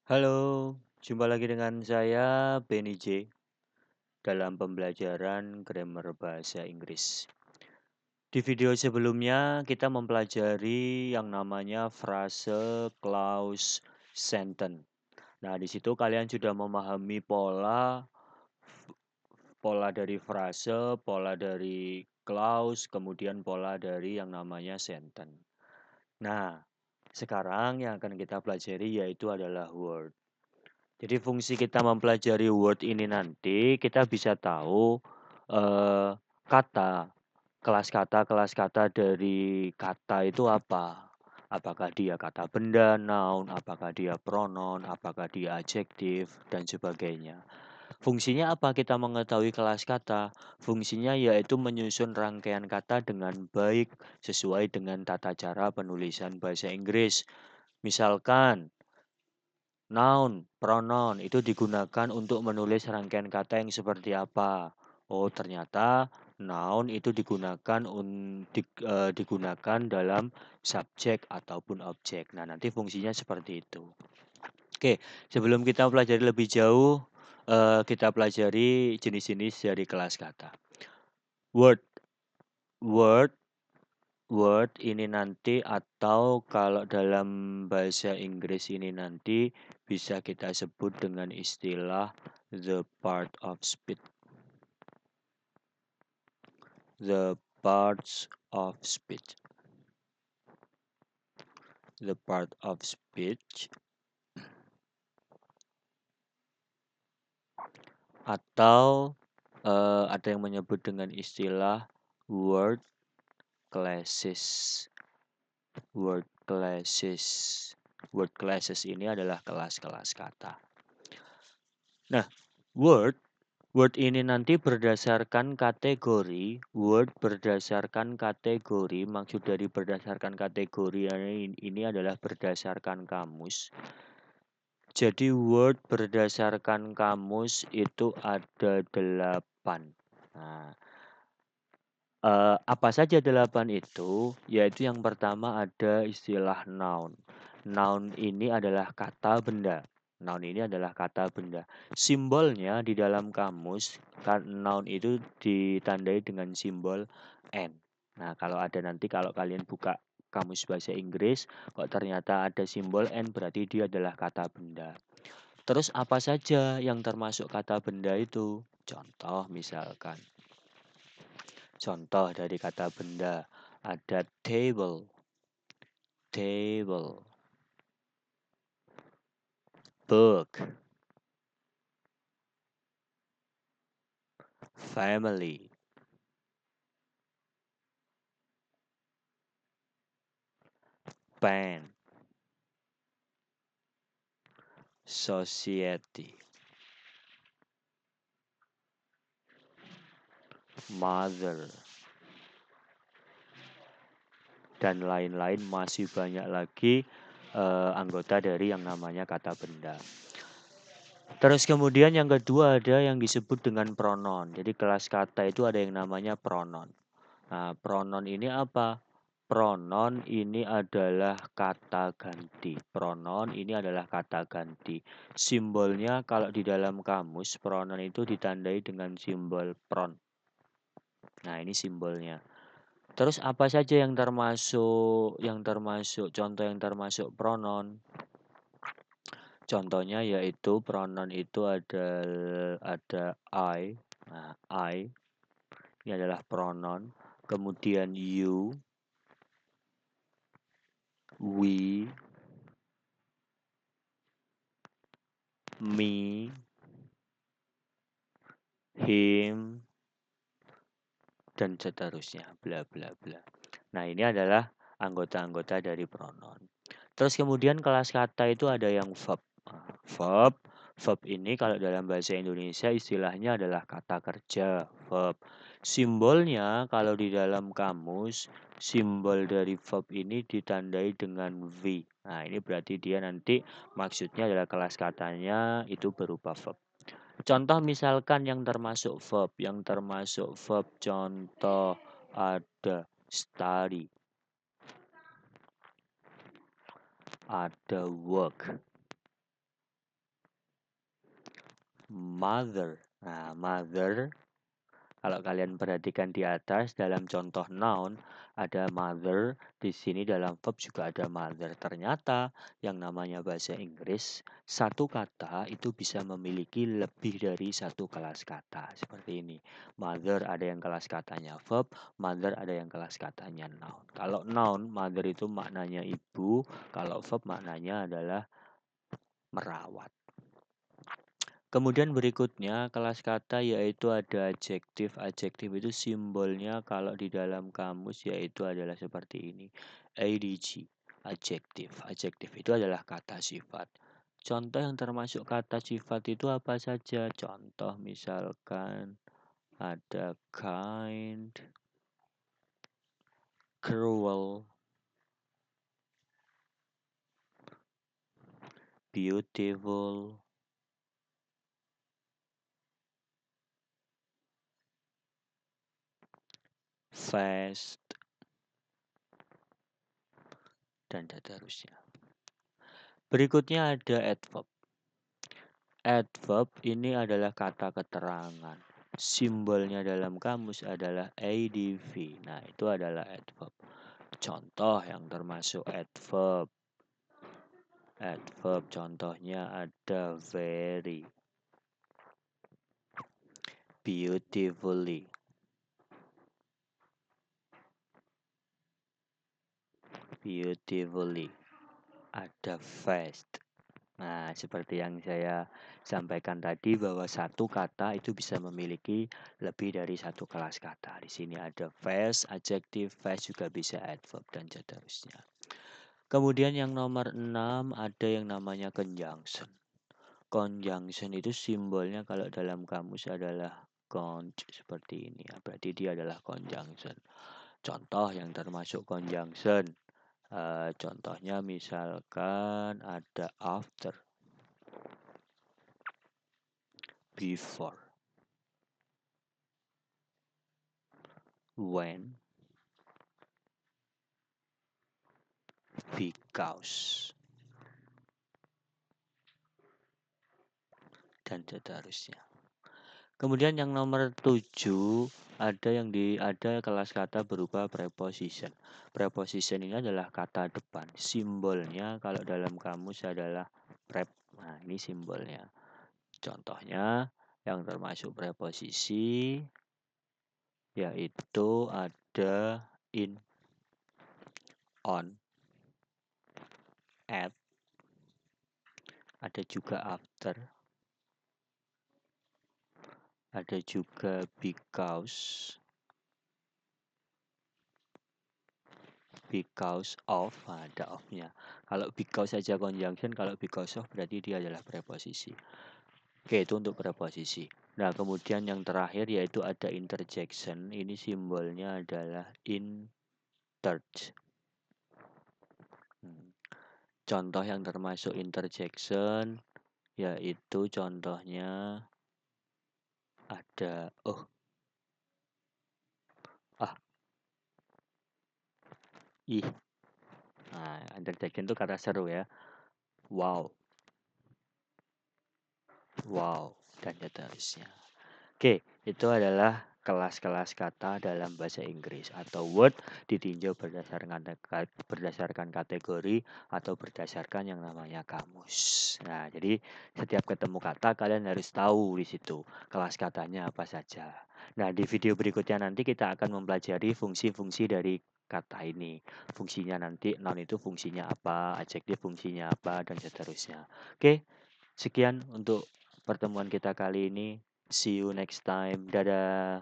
Halo, jumpa lagi dengan saya Benny J dalam pembelajaran grammar bahasa Inggris. Di video sebelumnya kita mempelajari yang namanya frase, clause, sentence. Nah, di situ kalian sudah memahami pola dari frase, pola dari clause, kemudian pola dari yang namanya sentence. Nah, sekarang yang akan kita pelajari yaitu adalah word. Jadi fungsi kita mempelajari word ini nanti kita bisa tahu eh, kata, kelas kata dari kata itu apa. Apakah dia kata benda, noun, apakah dia pronoun, apakah dia adjektif, dan sebagainya. Fungsinya apa kita mengetahui kelas kata? Fungsinya yaitu menyusun rangkaian kata dengan baik sesuai dengan tata cara penulisan bahasa Inggris. Misalkan noun, pronoun itu digunakan untuk menulis rangkaian kata yang seperti apa? Oh, ternyata noun itu digunakan dalam subjek ataupun objek. Nah, nanti fungsinya seperti itu. Oke, sebelum kita pelajari lebih jauh, kita pelajari jenis-jenis dari kelas kata. Word, word word ini nanti atau kalau dalam bahasa Inggris ini nanti bisa kita sebut dengan istilah the part of speech. The parts of speech. The part of speech atau ada yang menyebut dengan istilah word classes. Word classes. Word classes ini adalah kelas-kelas kata. Nah, word Word ini nanti berdasarkan kategori, maksud dari berdasarkan kategori ini adalah berdasarkan kamus. Jadi word berdasarkan kamus itu ada 8. Nah, apa saja 8 itu? Yaitu yang pertama ada istilah noun. Noun ini adalah kata benda. Noun ini adalah kata benda. Simbolnya di dalam kamus, noun itu ditandai dengan simbol N. Nah, kalau kalian buka kamus bahasa Inggris, kok ternyata ada simbol N, berarti dia adalah kata benda. Terus apa saja yang termasuk kata benda itu? Contoh dari kata benda ada table, table, book, family, pen, society, mother, dan lain-lain. Masih banyak lagi anggota dari yang namanya kata benda. Terus kemudian yang kedua ada yang disebut dengan pronoun. Jadi kelas kata itu ada yang namanya pronoun. Nah, pronoun ini apa? Pronoun ini adalah kata ganti. Pronoun ini adalah kata ganti. Simbolnya kalau di dalam kamus, pronoun itu ditandai dengan simbol pron. Nah, ini simbolnya. Terus apa saja contoh yang termasuk pronoun? Contohnya yaitu pronoun itu ada I. Nah, I ini adalah pronoun. Kemudian you, we, me, him, dan seterusnya, bla bla bla. Nah, ini adalah anggota-anggota dari pronoun. Terus kemudian kelas kata itu ada yang verb. Nah, verb ini kalau dalam bahasa Indonesia istilahnya adalah kata kerja, verb. Simbolnya kalau di dalam kamus, simbol dari verb ini ditandai dengan V. Nah, ini berarti dia nanti maksudnya adalah kelas katanya itu berupa verb. Contoh misalkan yang termasuk verb contoh ada study, ada work, mother. Nah, mother, kalau kalian perhatikan di atas dalam contoh noun ada mother, di sini dalam verb juga ada mother. Ternyata yang namanya bahasa Inggris, satu kata itu bisa memiliki lebih dari satu kelas kata. Seperti ini. Mother ada yang kelas katanya verb, mother ada yang kelas katanya noun. Kalau noun, mother itu maknanya ibu, kalau verb maknanya adalah merawat. Kemudian berikutnya kelas kata yaitu ada adjektif. Adjektif itu simbolnya kalau di dalam kamus yaitu adalah seperti ini. ADG, adjektif. Adjektif itu adalah kata sifat. Contoh yang termasuk kata sifat itu apa saja? Contoh misalkan ada kind, cruel, beautiful, fast, dan seterusnya. Berikutnya ada adverb. Adverb ini adalah kata keterangan. Simbolnya dalam kamus adalah adv. Nah, itu adalah adverb. Contoh yang termasuk adverb. Adverb contohnya ada very, beautifully, beautifully. Ada fast. Nah, seperti yang saya sampaikan tadi bahwa satu kata itu bisa memiliki lebih dari satu kelas kata. Di sini ada fast, adjective, fast juga bisa adverb dan seterusnya. Kemudian yang nomor 6 ada yang namanya conjunction. Conjunction itu simbolnya kalau dalam kamus adalah conj seperti ini. Ya, berarti dia adalah conjunction. Contoh yang termasuk conjunction. Contohnya misalkan ada after, before, when, because, dan seterusnya. Kemudian yang nomor 7 ada kelas kata berupa preposition. Preposition ini adalah kata depan. Simbolnya kalau dalam kamus adalah prep. Nah, ini simbolnya. Contohnya yang termasuk preposisi yaitu ada in, on, at, ada juga after, ada juga because of, ada of-nya. Kalau because saja conjunction, kalau because of berarti dia adalah preposisi. Oke, itu untuk preposisi. Nah, kemudian yang terakhir yaitu ada interjection. Ini simbolnya adalah interj. Contoh yang termasuk interjection yaitu contohnya ada ah, ih. Nah, interjection itu kata seru ya. Wow, dan seterusnya. Oke, itu adalah kelas-kelas kata dalam bahasa Inggris atau word ditinjau berdasarkan kategori atau berdasarkan yang namanya kamus. Nah, jadi setiap ketemu kata kalian harus tahu di situ kelas katanya apa saja. Nah, di video berikutnya nanti kita akan mempelajari fungsi-fungsi dari kata ini. Fungsinya nanti noun itu fungsinya apa, adjektif fungsinya apa, dan seterusnya. Oke, sekian untuk pertemuan kita kali ini. See you next time. Dadah.